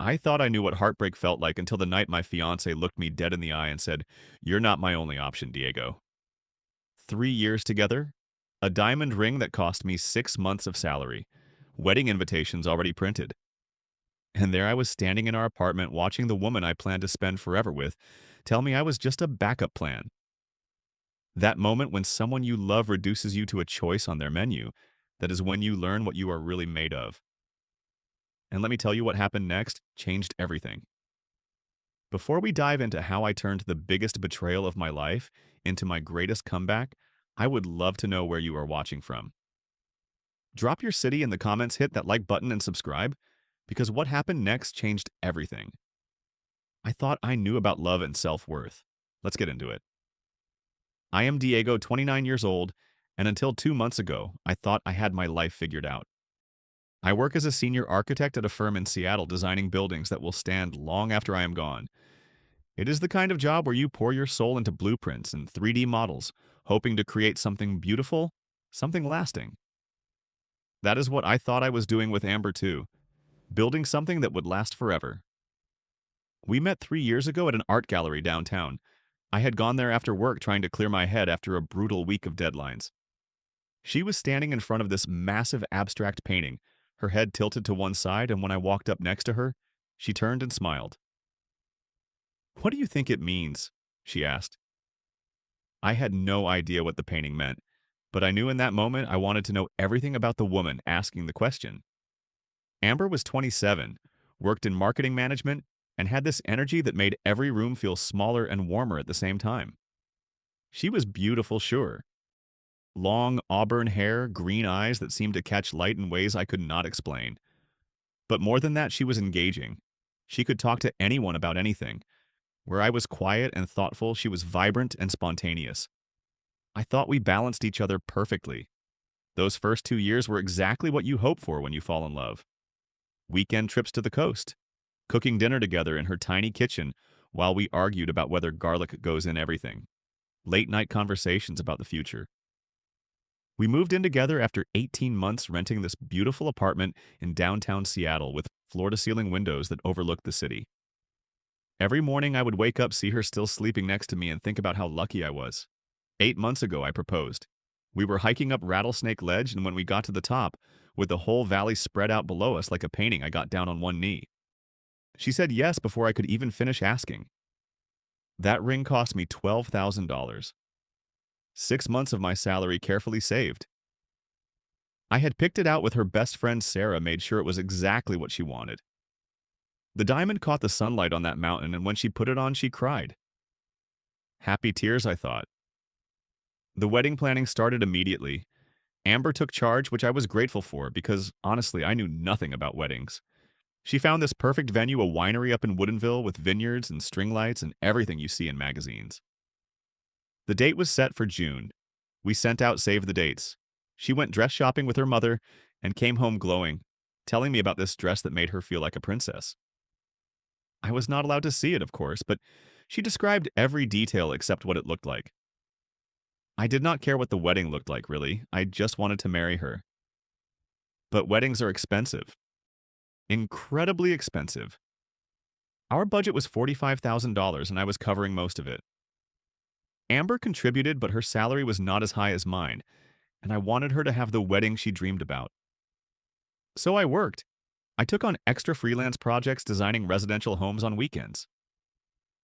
I thought I knew what heartbreak felt like until the night my fiancée looked me dead in the eye and said, "You're not my only option, Diego." 3 years together, a diamond ring that cost me 6 months of salary, wedding invitations already printed. And there I was standing in our apartment watching the woman I planned to spend forever with tell me I was just a backup plan. That moment when someone you love reduces you to a choice on their menu, that is when you learn what you are really made of. And let me tell you what happened next changed everything. Before we dive into how I turned the biggest betrayal of my life into my greatest comeback, I would love to know where you are watching from. Drop your city in the comments, hit that like button, and subscribe, because what happened next changed everything. I thought I knew about love and self-worth. Let's get into it. I am Diego, 29 years old, and until 2 months ago, I thought I had my life figured out. I work as a senior architect at a firm in Seattle designing buildings that will stand long after I am gone. It is the kind of job where you pour your soul into blueprints and 3D models, hoping to create something beautiful, something lasting. That is what I thought I was doing with Amber too, building something that would last forever. We met 3 years ago at an art gallery downtown. I had gone there after work trying to clear my head after a brutal week of deadlines. She was standing in front of this massive abstract painting, her head tilted to one side, and when I walked up next to her, she turned and smiled. "What do you think it means?" she asked. I had no idea what the painting meant, but I knew in that moment I wanted to know everything about the woman asking the question. Amber was 27, worked in marketing management, and had this energy that made every room feel smaller and warmer at the same time. She was beautiful, sure. Long auburn hair, green eyes that seemed to catch light in ways I could not explain. But more than that, she was engaging. She could talk to anyone about anything. Where I was quiet and thoughtful, she was vibrant and spontaneous. I thought we balanced each other perfectly. Those first 2 years were exactly what you hope for when you fall in love. Weekend trips to the coast, cooking dinner together in her tiny kitchen while we argued about whether garlic goes in everything, late night conversations about the future. We moved in together after 18 months renting this beautiful apartment in downtown Seattle with floor-to-ceiling windows that overlooked the city. Every morning I would wake up, see her still sleeping next to me, and think about how lucky I was. 8 months ago, I proposed. We were hiking up Rattlesnake Ledge, and when we got to the top, with the whole valley spread out below us like a painting, I got down on one knee. She said yes before I could even finish asking. That ring cost me $12,000. 6 months of my salary carefully saved. I had picked it out with her best friend Sarah, made sure it was exactly what she wanted. The diamond caught the sunlight on that mountain, and when she put it on, she cried. Happy tears, I thought. The wedding planning started immediately. Amber took charge, which I was grateful for because, honestly, I knew nothing about weddings. She found this perfect venue, a winery up in Woodinville with vineyards and string lights and everything you see in magazines. The date was set for June. We sent out save the dates. She went dress shopping with her mother and came home glowing, telling me about this dress that made her feel like a princess. I was not allowed to see it, of course, but she described every detail except what it looked like. I did not care what the wedding looked like, really. I just wanted to marry her. But weddings are expensive. Incredibly expensive. Our budget was $45,000 and I was covering most of it. Amber contributed, but her salary was not as high as mine, and I wanted her to have the wedding she dreamed about. So I worked. I took on extra freelance projects designing residential homes on weekends.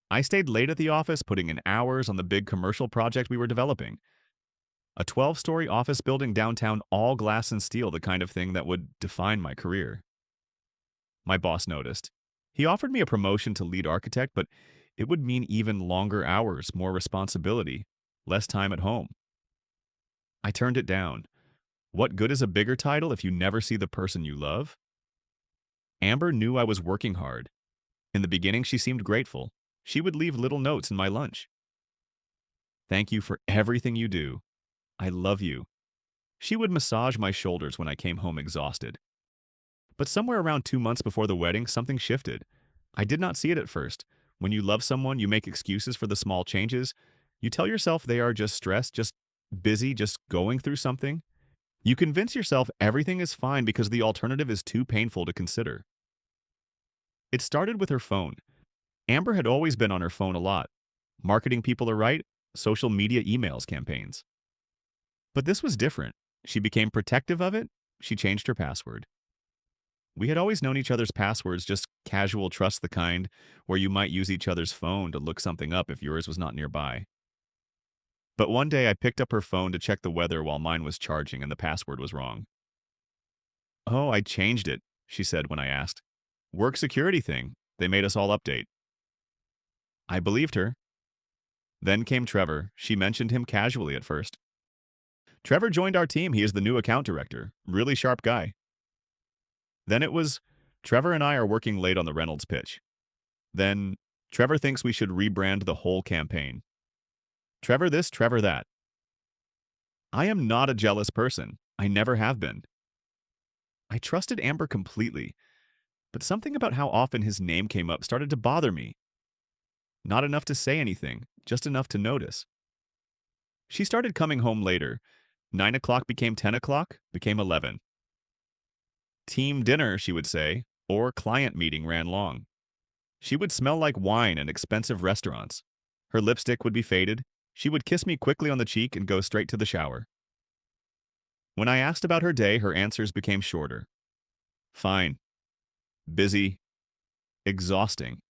I stayed late at the office, putting in hours on the big commercial project we were developing. A 12-story office building downtown, all glass and steel, the kind of thing that would define my career. My boss noticed. He offered me a promotion to lead architect, but it would mean even longer hours, more responsibility, less time at home. I turned it down. What good is a bigger title if you never see the person you love? Amber knew I was working hard. In the beginning, she seemed grateful. She would leave little notes in my lunch. "Thank you for everything you do. I love you." She would massage my shoulders when I came home exhausted. But somewhere around 2 months before the wedding, something shifted. I did not see it at first. When you love someone, you make excuses for the small changes. You tell yourself they are just stressed, just busy, just going through something. You convince yourself everything is fine because the alternative is too painful to consider. It started with her phone. Amber had always been on her phone a lot, marketing people are right, social media emails campaigns. But this was different. She became protective of it. She changed her password. We had always known each other's passwords, just casual trust, the kind where you might use each other's phone to look something up if yours was not nearby. But one day I picked up her phone to check the weather while mine was charging and the password was wrong. "Oh, I changed it," she said when I asked. "Work security thing. They made us all update." I believed her. Then came Trevor. She mentioned him casually at first. "Trevor joined our team. He is the new account director. Really sharp guy." Then it was, "Trevor and I are working late on the Reynolds pitch." Then, "Trevor thinks we should rebrand the whole campaign." Trevor this, Trevor that. I am not a jealous person. I never have been. I trusted Amber completely, but something about how often his name came up started to bother me. Not enough to say anything, just enough to notice. She started coming home later. 9 o'clock became 10 o'clock, became 11. Team dinner, she would say, or client meeting ran long. She would smell like wine in expensive restaurants. Her lipstick would be faded. She would kiss me quickly on the cheek and go straight to the shower. When I asked about her day, her answers became shorter. Fine. Busy. Exhausting.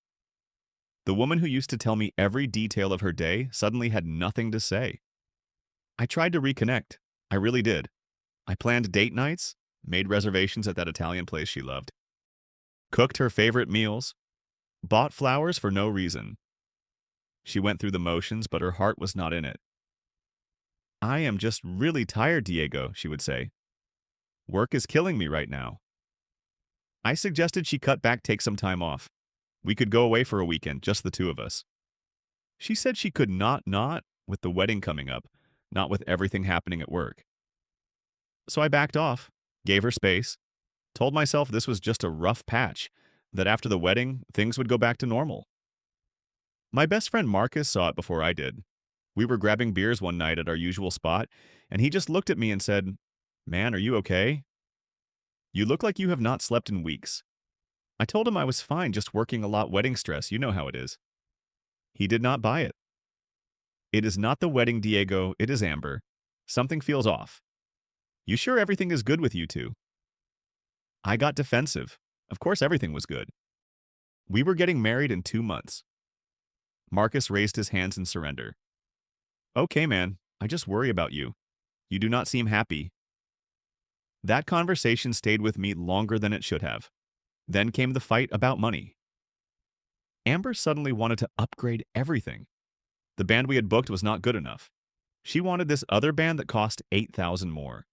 The woman who used to tell me every detail of her day suddenly had nothing to say. I tried to reconnect. I really did. I planned date nights, made reservations at that Italian place she loved, cooked her favorite meals, bought flowers for no reason. She went through the motions, but her heart was not in it. "I am just really tired, Diego," she would say. "Work is killing me right now." I suggested she cut back, take some time off. We could go away for a weekend, just the two of us. She said she could not with the wedding coming up, not with everything happening at work. So I backed off, gave her space, told myself this was just a rough patch, that after the wedding, things would go back to normal. My best friend Marcus saw it before I did. We were grabbing beers one night at our usual spot, and he just looked at me and said, "Man, are you okay? You look like you have not slept in weeks." I told him I was fine, just working a lot, wedding stress, you know how it is. He did not buy it. "It is not the wedding, Diego, it is Amber. Something feels off. You sure everything is good with you two?" I got defensive. Of course everything was good. We were getting married in 2 months. Marcus raised his hands in surrender. "Okay, man, I just worry about you. You do not seem happy." That conversation stayed with me longer than it should have. Then came the fight about money. Amber suddenly wanted to upgrade everything. The band we had booked was not good enough. She wanted this other band that cost $8,000 more.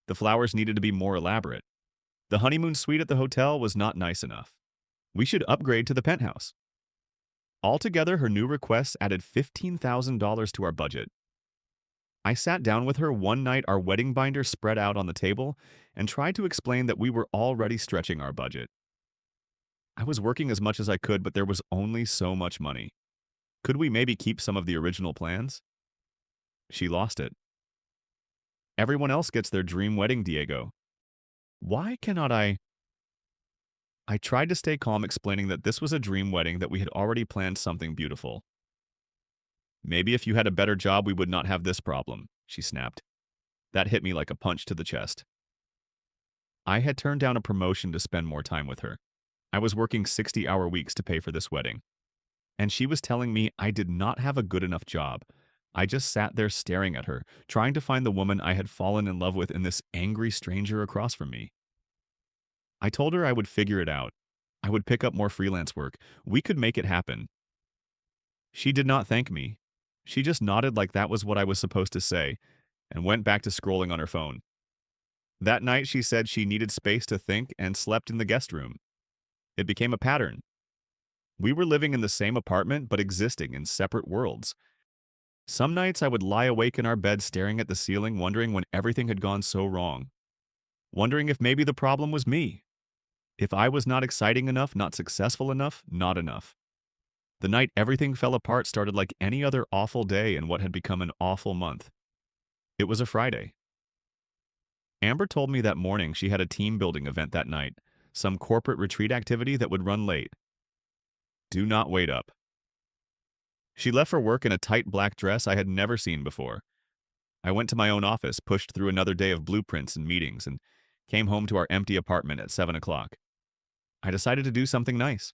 The flowers needed to be more elaborate. The honeymoon suite at the hotel was not nice enough. We should upgrade to the penthouse. Altogether, her new requests added $15,000 to our budget. I sat down with her one night, our wedding binder spread out on the table, and tried to explain that we were already stretching our budget. I was working as much as I could, but there was only so much money. Could we maybe keep some of the original plans? She lost it. "Everyone else gets their dream wedding, Diego. Why cannot I?" I tried to stay calm, explaining that this was a dream wedding, that we had already planned something beautiful. "Maybe if you had a better job, we would not have this problem," she snapped. That hit me like a punch to the chest. I had turned down a promotion to spend more time with her. I was working 60-hour weeks to pay for this wedding. And she was telling me I did not have a good enough job. I just sat there staring at her, trying to find the woman I had fallen in love with in this angry stranger across from me. I told her I would figure it out. I would pick up more freelance work. We could make it happen. She did not thank me. She just nodded like that was what I was supposed to say, and went back to scrolling on her phone. That night, she said she needed space to think and slept in the guest room. It became a pattern. We were living in the same apartment, but existing in separate worlds. Some nights I would lie awake in our bed staring at the ceiling, wondering when everything had gone so wrong. Wondering if maybe the problem was me. If I was not exciting enough, not successful enough, not enough. The night everything fell apart started like any other awful day in what had become an awful month. It was a Friday. Amber told me that morning she had a team building event that night, some corporate retreat activity that would run late. Do not wait up. She left for work in a tight black dress I had never seen before. I went to my own office, pushed through another day of blueprints and meetings, and came home to our empty apartment at 7 o'clock. I decided to do something nice.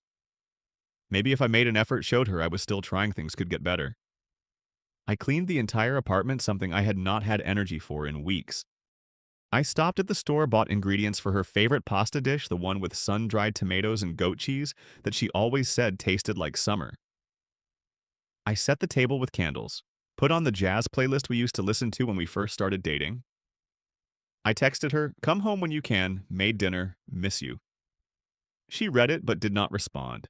Maybe if I made an effort, showed her I was still trying, things could get better. I cleaned the entire apartment, something I had not had energy for in weeks. I stopped at the store, bought ingredients for her favorite pasta dish, the one with sun-dried tomatoes and goat cheese that she always said tasted like summer. I set the table with candles, put on the jazz playlist we used to listen to when we first started dating. I texted her, "Come home when you can, made dinner, miss you." She read it but did not respond.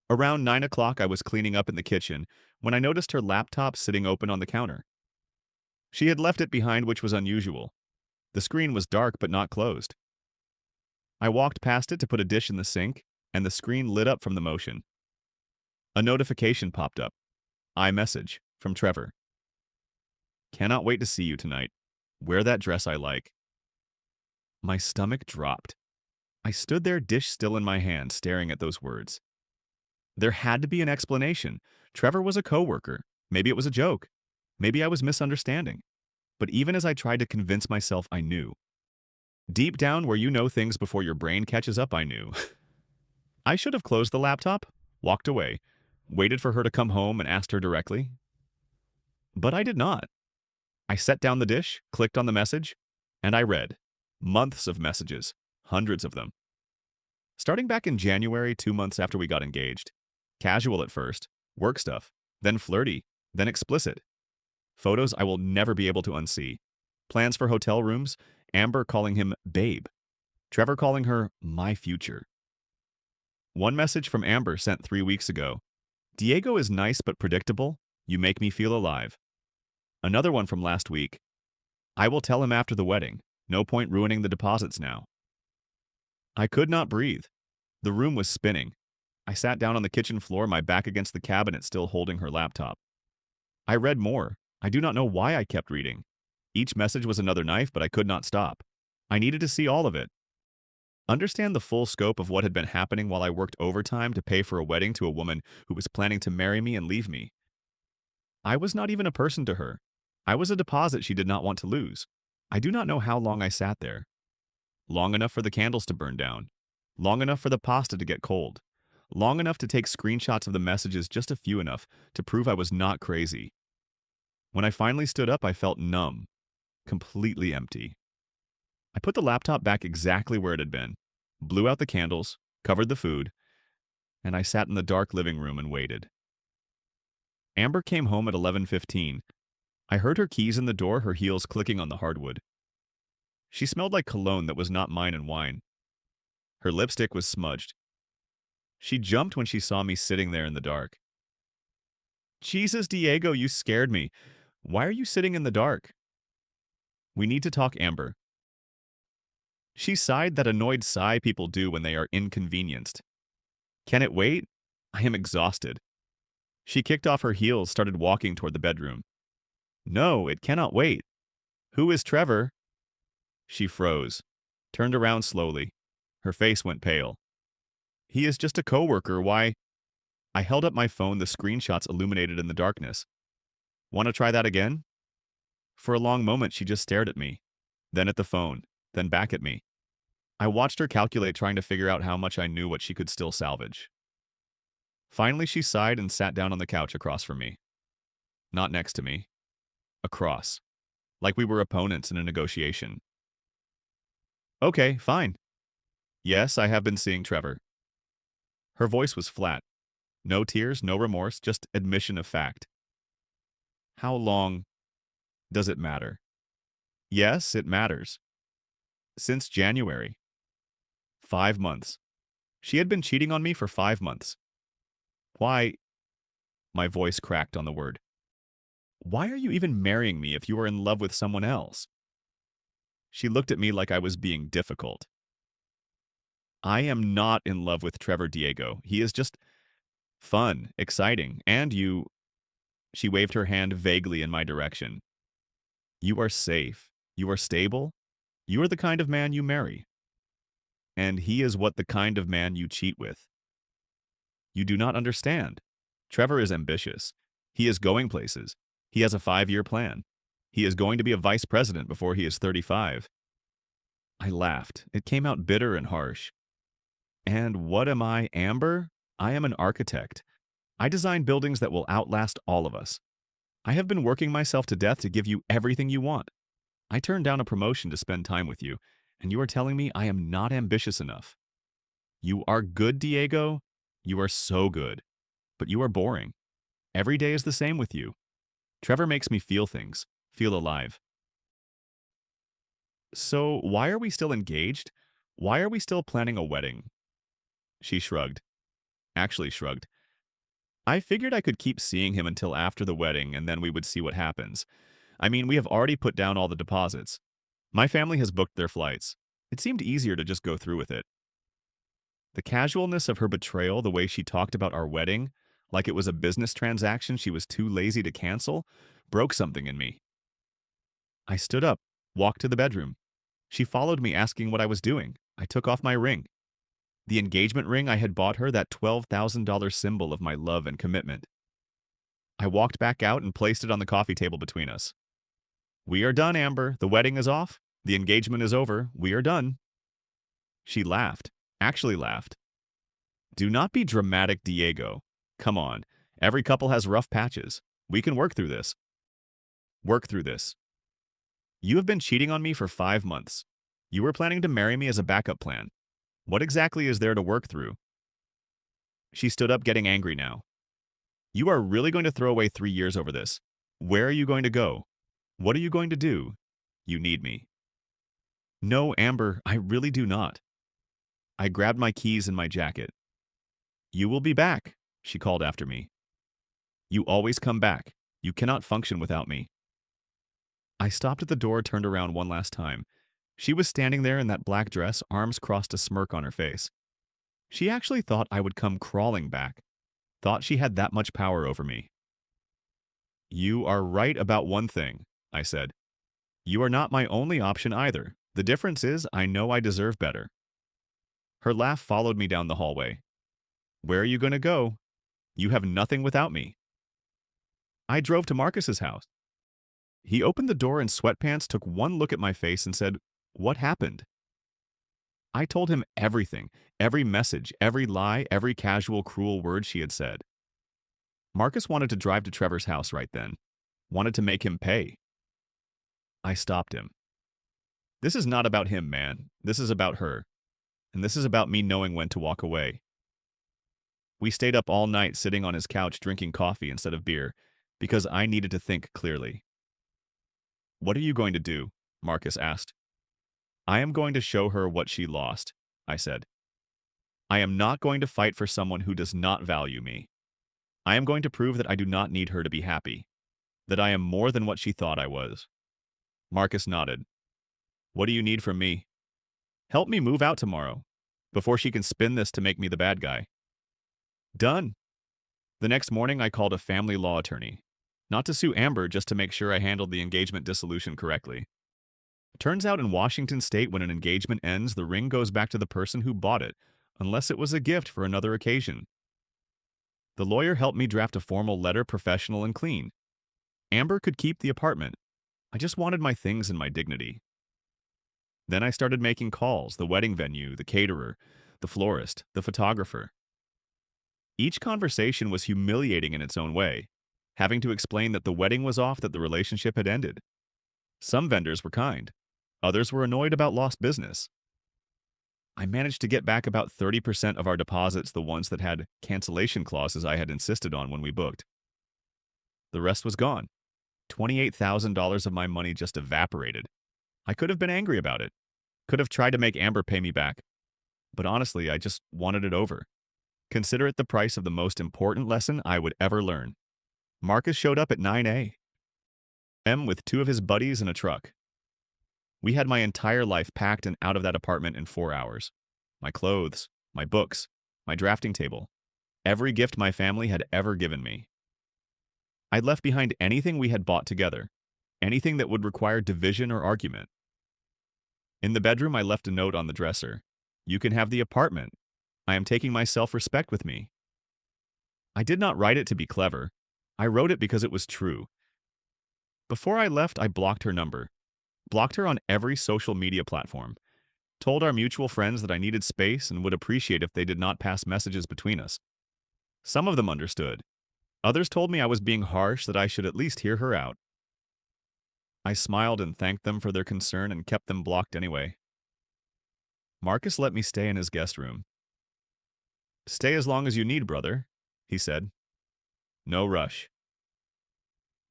Around 9 o'clock, I was cleaning up in the kitchen when I noticed her laptop sitting open on the counter. She had left it behind, which was unusual. The screen was dark but not closed. I walked past it to put a dish in the sink, and the screen lit up from the motion. A notification popped up. iMessage from Trevor. "Cannot wait to see you tonight. Wear that dress I like." My stomach dropped. I stood there, dish still in my hand, staring at those words. There had to be an explanation. Trevor was a coworker. Maybe it was a joke. Maybe I was misunderstanding. But even as I tried to convince myself, I knew. Deep down, where you know things before your brain catches up, I knew. I should have closed the laptop, walked away, waited for her to come home and asked her directly. But I did not. I set down the dish, clicked on the message, and I read. Months of messages, hundreds of them. Starting back in January, 2 months after we got engaged. Casual at first, work stuff, then flirty, then explicit. Photos I will never be able to unsee. Plans for hotel rooms, Amber calling him babe. Trevor calling her my future. One message from Amber sent 3 weeks ago. Diego is nice but predictable. You make me feel alive. Another one from last week. I will tell him after the wedding. No point ruining the deposits now. I could not breathe. The room was spinning. I sat down on the kitchen floor, my back against the cabinet, still holding her laptop. I read more. I do not know why I kept reading. Each message was another knife, but I could not stop. I needed to see all of it. Understand the full scope of what had been happening while I worked overtime to pay for a wedding to a woman who was planning to marry me and leave me. I was not even a person to her. I was a deposit she did not want to lose. I do not know how long I sat there. Long enough for the candles to burn down. Long enough for the pasta to get cold. Long enough to take screenshots of the messages, just a few enough to prove I was not crazy. When I finally stood up, I felt numb, completely empty. I put the laptop back exactly where it had been, blew out the candles, covered the food, and I sat in the dark living room and waited. Amber came home at 11:15. I heard her keys in the door, her heels clicking on the hardwood. She smelled like cologne that was not mine and wine. Her lipstick was smudged. She jumped when she saw me sitting there in the dark. "Jesus, Diego, you scared me. Why are you sitting in the dark?" "We need to talk, Amber." She sighed, that annoyed sigh people do when they are inconvenienced. "Can it wait? I am exhausted." She kicked off her heels, started walking toward the bedroom. "No, it cannot wait." "Who is Trevor?" She froze, turned around slowly. Her face went pale. "He is just a coworker, why?" I held up my phone, the screenshots illuminated in the darkness. "Want to try that again?" For a long moment, she just stared at me, then at the phone, then back at me. I watched her calculate, trying to figure out how much I knew what she could still salvage. Finally, she sighed and sat down on the couch across from me. Not next to me. Across. Like we were opponents in a negotiation. "Okay, fine. Yes, I have been seeing Trevor." Her voice was flat. No tears, no remorse, just admission of fact. "How long does it matter?" "Yes, it matters. Since January. 5 months. She had been cheating on me for 5 months. Why?" My voice cracked on the word. "Why are you even marrying me if you are in love with someone else?" She looked at me like I was being difficult. "I am not in love with Trevor, Diego. He is just fun, exciting, and you—" She waved her hand vaguely in my direction. "You are safe. You are stable. You are the kind of man you marry. And he is what the kind of man you cheat with." You do not understand. Trevor is ambitious. He is going places. He has a 5-year plan. He is going to be a vice president before he is 35. I laughed. It came out bitter and harsh. And what am I, Amber? I am an architect. I design buildings that will outlast all of us. I have been working myself to death to give you everything you want. I turned down a promotion to spend time with you, and you are telling me I am not ambitious enough. You are good, Diego. You are so good. But you are boring. Every day is the same with you. Trevor makes me feel things, feel alive. So why are we still engaged? Why are we still planning a wedding? She shrugged. Actually shrugged. I figured I could keep seeing him until after the wedding and then we would see what happens. I mean, we have already put down all the deposits. My family has booked their flights. It seemed easier to just go through with it. The casualness of her betrayal, the way she talked about our wedding, like it was a business transaction she was too lazy to cancel, broke something in me. I stood up, walked to the bedroom. She followed me asking what I was doing. I took off my ring. The engagement ring I had bought her, that $12,000 symbol of my love and commitment. I walked back out and placed it on the coffee table between us. We are done, Amber. The wedding is off. The engagement is over. We are done. She laughed. Actually laughed. Do not be dramatic, Diego. Come on. Every couple has rough patches. We can work through this. Work through this. You have been cheating on me for 5 months. You were planning to marry me as a backup plan. What exactly is there to work through? She stood up, getting angry now. You are really going to throw away 3 years over this. Where are you going to go? What are you going to do? You need me. No, Amber, I really do not. I grabbed my keys and my jacket. You will be back, she called after me. You always come back. You cannot function without me. I stopped at the door, turned around one last time. She was standing there in that black dress, arms crossed, a smirk on her face. She actually thought I would come crawling back. Thought she had that much power over me. You are right about one thing, I said. You are not my only option either. The difference is I know I deserve better. Her laugh followed me down the hallway. Where are you going to go? You have nothing without me. I drove to Marcus's house. He opened the door in sweatpants, took one look at my face, and said, "What happened?" I told him everything, every message, every lie, every casual, cruel word she had said. Marcus wanted to drive to Trevor's house right then. Wanted to make him pay. I stopped him. This is not about him, man. This is about her. And this is about me knowing when to walk away. We stayed up all night sitting on his couch drinking coffee instead of beer, because I needed to think clearly. What are you going to do? Marcus asked. I am going to show her what she lost, I said. I am not going to fight for someone who does not value me. I am going to prove that I do not need her to be happy, that I am more than what she thought I was. Marcus nodded. What do you need from me? Help me move out tomorrow, before she can spin this to make me the bad guy. Done. The next morning, I called a family law attorney. Not to sue Amber, just to make sure I handled the engagement dissolution correctly. Turns out in Washington state, when an engagement ends, the ring goes back to the person who bought it, unless it was a gift for another occasion. The lawyer helped me draft a formal letter, professional and clean. Amber could keep the apartment. I just wanted my things and my dignity. Then I started making calls, the wedding venue, the caterer, the florist, the photographer. Each conversation was humiliating in its own way, having to explain that the wedding was off, that the relationship had ended. Some vendors were kind. Others were annoyed about lost business. I managed to get back about 30% of our deposits, the ones that had cancellation clauses I had insisted on when we booked. The rest was gone. $28,000 of my money just evaporated. I could have been angry about it. Could have tried to make Amber pay me back. But honestly, I just wanted it over. Consider it the price of the most important lesson I would ever learn. Marcus showed up at 9 a.m. with 2 of his buddies in a truck. We had my entire life packed and out of that apartment in 4 hours. My clothes, my books, my drafting table, every gift my family had ever given me. I'd left behind anything we had bought together, anything that would require division or argument. In the bedroom, I left a note on the dresser. You can have the apartment. I am taking my self-respect with me. I did not write it to be clever. I wrote it because it was true. Before I left, I blocked her number, blocked her on every social media platform, told our mutual friends that I needed space and would appreciate if they did not pass messages between us. Some of them understood. Others told me I was being harsh, that I should at least hear her out. I smiled and thanked them for their concern and kept them blocked anyway. Marcus let me stay in his guest room. "Stay as long as you need, brother," he said. "No rush."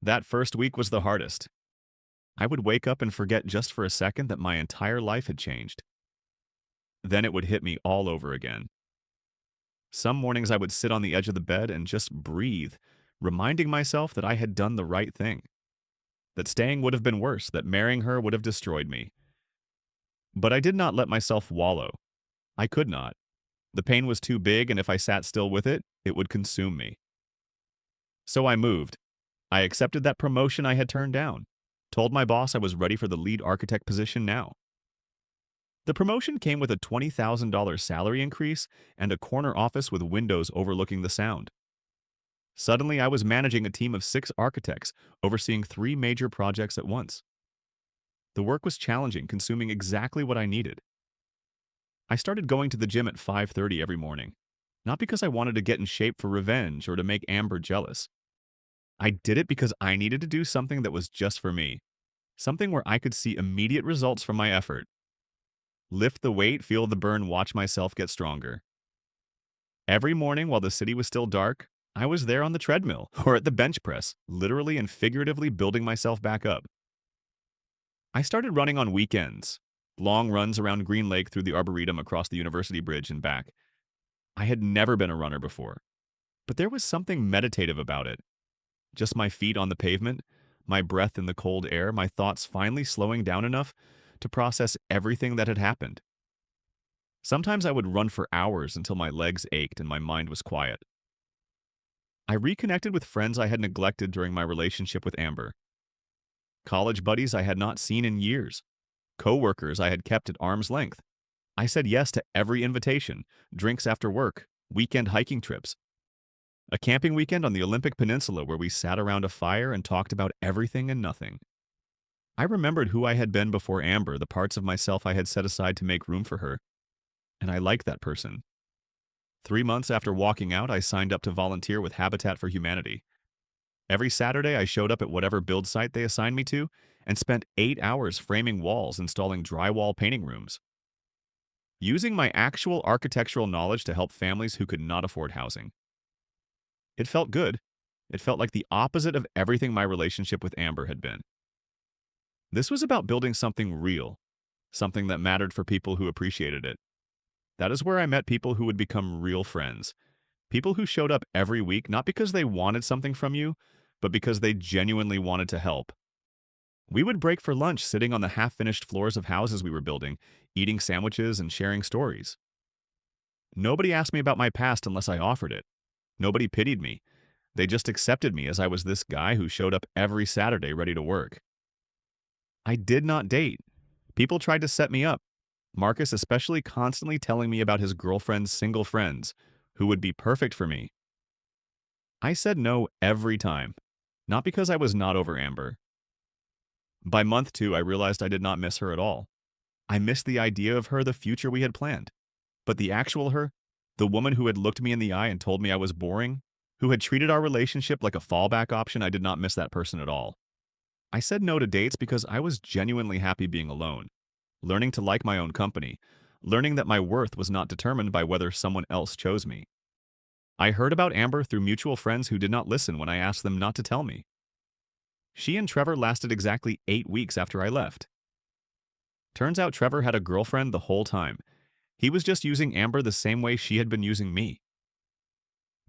That first week was the hardest. I would wake up and forget just for a second that my entire life had changed. Then it would hit me all over again. Some mornings I would sit on the edge of the bed and just breathe, reminding myself that I had done the right thing, that staying would have been worse, that marrying her would have destroyed me. But I did not let myself wallow. I could not. The pain was too big, and if I sat still with it, it would consume me. So I moved. I accepted that promotion I had turned down, told my boss I was ready for the lead architect position now. The promotion came with a $20,000 salary increase and a corner office with windows overlooking the Sound. Suddenly, I was managing a team of 6 architects, overseeing 3 major projects at once. The work was challenging, consuming exactly what I needed. I started going to the gym at 5:30 every morning, not because I wanted to get in shape for revenge or to make Amber jealous. I did it because I needed to do something that was just for me, something where I could see immediate results from my effort. Lift the weight, feel the burn, watch myself get stronger. Every morning while the city was still dark, I was there on the treadmill or at the bench press, literally and figuratively building myself back up. I started running on weekends, long runs around Green Lake through the Arboretum across the University Bridge and back. I had never been a runner before, but there was something meditative about it. Just my feet on the pavement, my breath in the cold air, my thoughts finally slowing down enough to process everything that had happened. Sometimes I would run for hours until my legs ached and my mind was quiet. I reconnected with friends I had neglected during my relationship with Amber. College buddies I had not seen in years. Coworkers I had kept at arm's length. I said yes to every invitation, drinks after work, weekend hiking trips. A camping weekend on the Olympic Peninsula where we sat around a fire and talked about everything and nothing. I remembered who I had been before Amber, the parts of myself I had set aside to make room for her. And I liked that person. 3 months after walking out, I signed up to volunteer with Habitat for Humanity. Every Saturday, I showed up at whatever build site they assigned me to and spent 8 hours framing walls, installing drywall painting rooms. Using my actual architectural knowledge to help families who could not afford housing. It felt good. It felt like the opposite of everything my relationship with Amber had been. This was about building something real, something that mattered for people who appreciated it. That is where I met people who would become real friends. People who showed up every week not because they wanted something from you, but because they genuinely wanted to help. We would break for lunch sitting on the half-finished floors of houses we were building, eating sandwiches and sharing stories. Nobody asked me about my past unless I offered it. Nobody pitied me. They just accepted me as I was this guy who showed up every Saturday ready to work. I did not date. People tried to set me up. Marcus especially constantly telling me about his girlfriend's single friends, who would be perfect for me. I said no every time, not because I was not over Amber. By month 2, I realized I did not miss her at all. I missed the idea of her, the future we had planned. But the actual her, the woman who had looked me in the eye and told me I was boring, who had treated our relationship like a fallback option, I did not miss that person at all. I said no to dates because I was genuinely happy being alone, learning to like my own company, learning that my worth was not determined by whether someone else chose me. I heard about Amber through mutual friends who did not listen when I asked them not to tell me. She and Trevor lasted exactly 8 weeks after I left. Turns out Trevor had a girlfriend the whole time. He was just using Amber the same way she had been using me.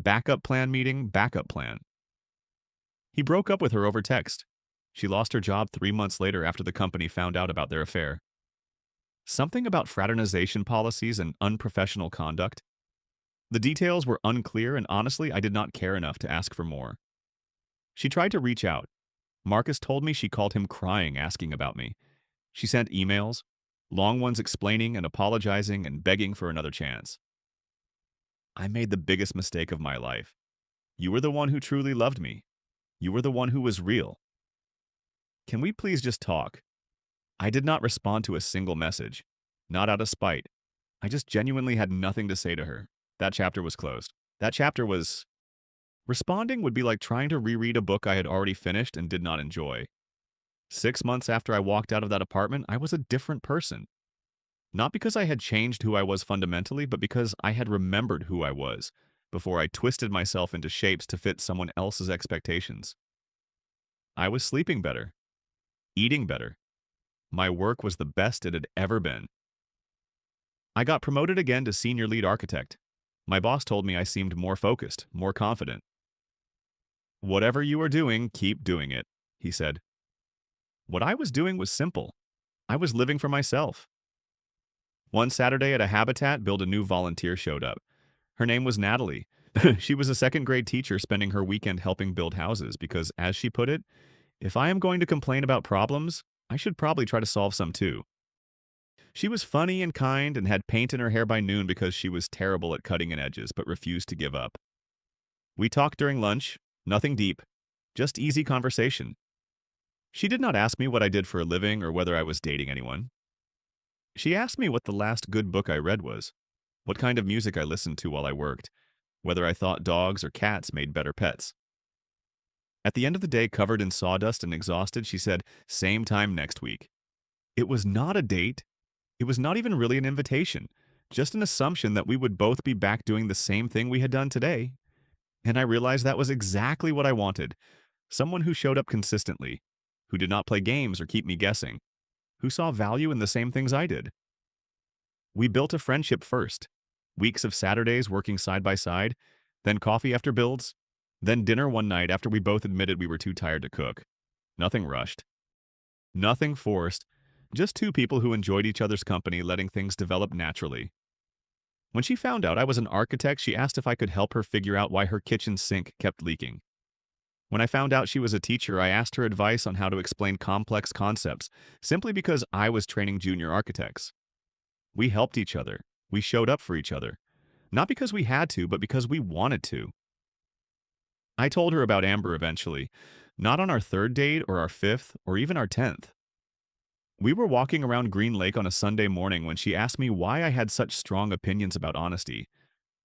Backup plan meeting, backup plan. He broke up with her over text. She lost her job 3 months later after the company found out about their affair. Something about fraternization policies and unprofessional conduct. The details were unclear, and honestly, I did not care enough to ask for more. She tried to reach out. Marcus told me she called him crying, asking about me. She sent emails, long ones explaining and apologizing and begging for another chance. I made the biggest mistake of my life. You were the one who truly loved me. You were the one who was real. Can we please just talk? I did not respond to a single message. Not out of spite. I just genuinely had nothing to say to her. That chapter was closed. That chapter was... Responding would be like trying to reread a book I had already finished and did not enjoy. 6 months after I walked out of that apartment, I was a different person. Not because I had changed who I was fundamentally, but because I had remembered who I was before I twisted myself into shapes to fit someone else's expectations. I was sleeping better, eating better. My work was the best it had ever been. I got promoted again to senior lead architect. My boss told me I seemed more focused, more confident. Whatever you are doing, keep doing it, he said. What I was doing was simple. I was living for myself. One Saturday at a habitat, a new volunteer showed up. Her name was Natalie. She was a second-grade teacher spending her weekend helping build houses because, as she put it, if I am going to complain about problems, I should probably try to solve some too. She was funny and kind and had paint in her hair by noon because she was terrible at cutting in edges but refused to give up. We talked during lunch, nothing deep, just easy conversation. She did not ask me what I did for a living or whether I was dating anyone. She asked me what the last good book I read was, what kind of music I listened to while I worked, whether I thought dogs or cats made better pets. At the end of the day, covered in sawdust and exhausted, she said, "Same time next week." It was not a date. It was not even really an invitation, just an assumption that we would both be back doing the same thing we had done today. And I realized that was exactly what I wanted. Someone who showed up consistently, who did not play games or keep me guessing, who saw value in the same things I did. We built a friendship first. Weeks of Saturdays working side by side, then coffee after builds, then dinner one night after we both admitted we were too tired to cook. Nothing rushed. Nothing forced. Just two people who enjoyed each other's company, letting things develop naturally. When she found out I was an architect, she asked if I could help her figure out why her kitchen sink kept leaking. When I found out she was a teacher, I asked her advice on how to explain complex concepts, simply because I was training junior architects. We helped each other. We showed up for each other. Not because we had to, but because we wanted to. I told her about Amber eventually, not on our third date or our fifth or even our 10th. We were walking around Green Lake on a Sunday morning when she asked me why I had such strong opinions about honesty.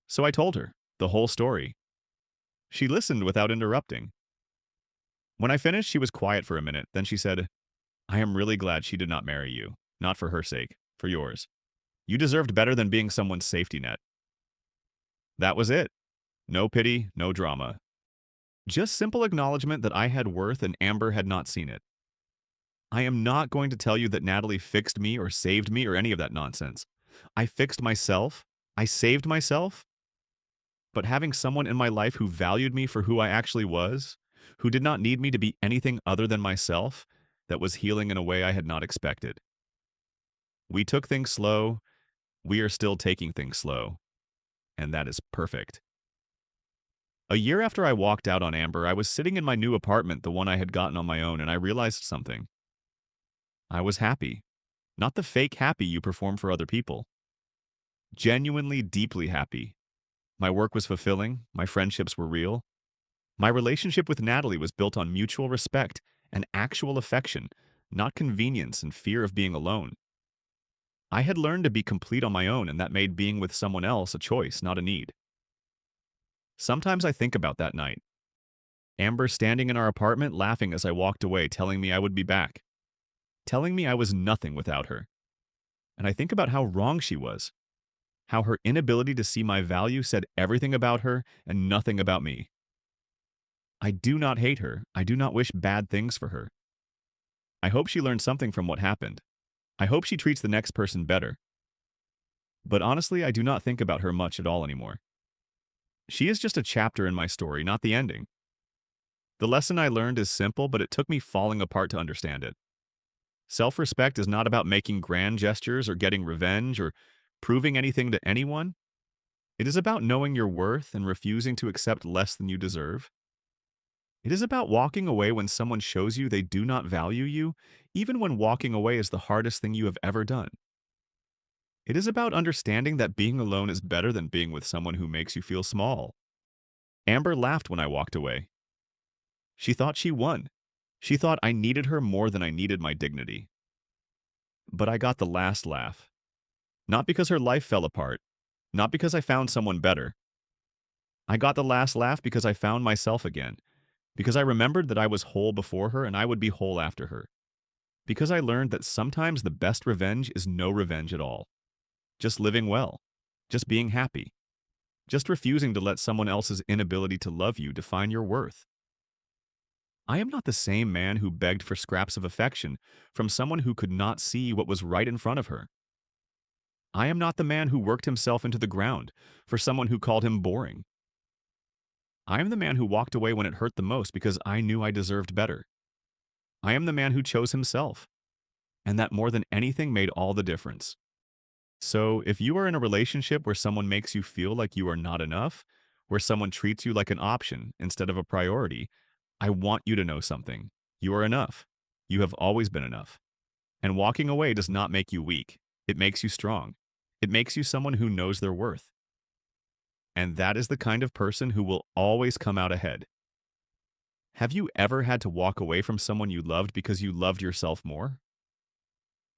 So I told her the whole story. She listened without interrupting. When I finished, she was quiet for a minute. Then she said, "I am really glad she did not marry you. Not for her sake, for yours. You deserved better than being someone's safety net." That was it. No pity, no drama. Just simple acknowledgement that I had worth and Amber had not seen it. I am not going to tell you that Natalie fixed me or saved me or any of that nonsense. I fixed myself. I saved myself. But having someone in my life who valued me for who I actually was, who did not need me to be anything other than myself, that was healing in a way I had not expected. We took things slow. We are still taking things slow. And that is perfect. A year after I walked out on Amber, I was sitting in my new apartment, the one I had gotten on my own, and I realized something. I was happy. Not the fake happy you perform for other people. Genuinely, deeply happy. My work was fulfilling. My friendships were real. My relationship with Natalie was built on mutual respect and actual affection, not convenience and fear of being alone. I had learned to be complete on my own, and that made being with someone else a choice, not a need. Sometimes I think about that night. Amber standing in our apartment laughing as I walked away, telling me I would be back. Telling me I was nothing without her. And I think about how wrong she was. How her inability to see my value said everything about her and nothing about me. I do not hate her. I do not wish bad things for her. I hope she learned something from what happened. I hope she treats the next person better. But honestly, I do not think about her much at all anymore. She is just a chapter in my story, not the ending. The lesson I learned is simple, but it took me falling apart to understand it. Self-respect is not about making grand gestures or getting revenge or proving anything to anyone. It is about knowing your worth and refusing to accept less than you deserve. It is about walking away when someone shows you they do not value you, even when walking away is the hardest thing you have ever done. It is about understanding that being alone is better than being with someone who makes you feel small. Amber laughed when I walked away. She thought she won. She thought I needed her more than I needed my dignity. But I got the last laugh. Not because her life fell apart. Not because I found someone better. I got the last laugh because I found myself again. Because I remembered that I was whole before her and I would be whole after her. Because I learned that sometimes the best revenge is no revenge at all. Just living well. Just being happy. Just refusing to let someone else's inability to love you define your worth. I am not the same man who begged for scraps of affection from someone who could not see what was right in front of her. I am not the man who worked himself into the ground for someone who called him boring. I am the man who walked away when it hurt the most because I knew I deserved better. I am the man who chose himself, and that more than anything made all the difference. So, if you are in a relationship where someone makes you feel like you are not enough, where someone treats you like an option instead of a priority, I want you to know something. You are enough. You have always been enough. And walking away does not make you weak. It makes you strong. It makes you someone who knows their worth. And that is the kind of person who will always come out ahead. Have you ever had to walk away from someone you loved because you loved yourself more?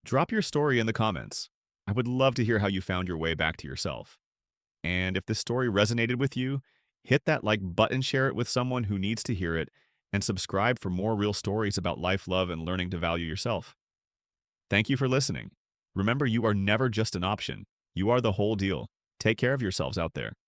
Drop your story in the comments. I would love to hear how you found your way back to yourself. And if this story resonated with you, hit that like button, share it with someone who needs to hear it, and subscribe for more real stories about life, love, and learning to value yourself. Thank you for listening. Remember, you are never just an option. You are the whole deal. Take care of yourselves out there.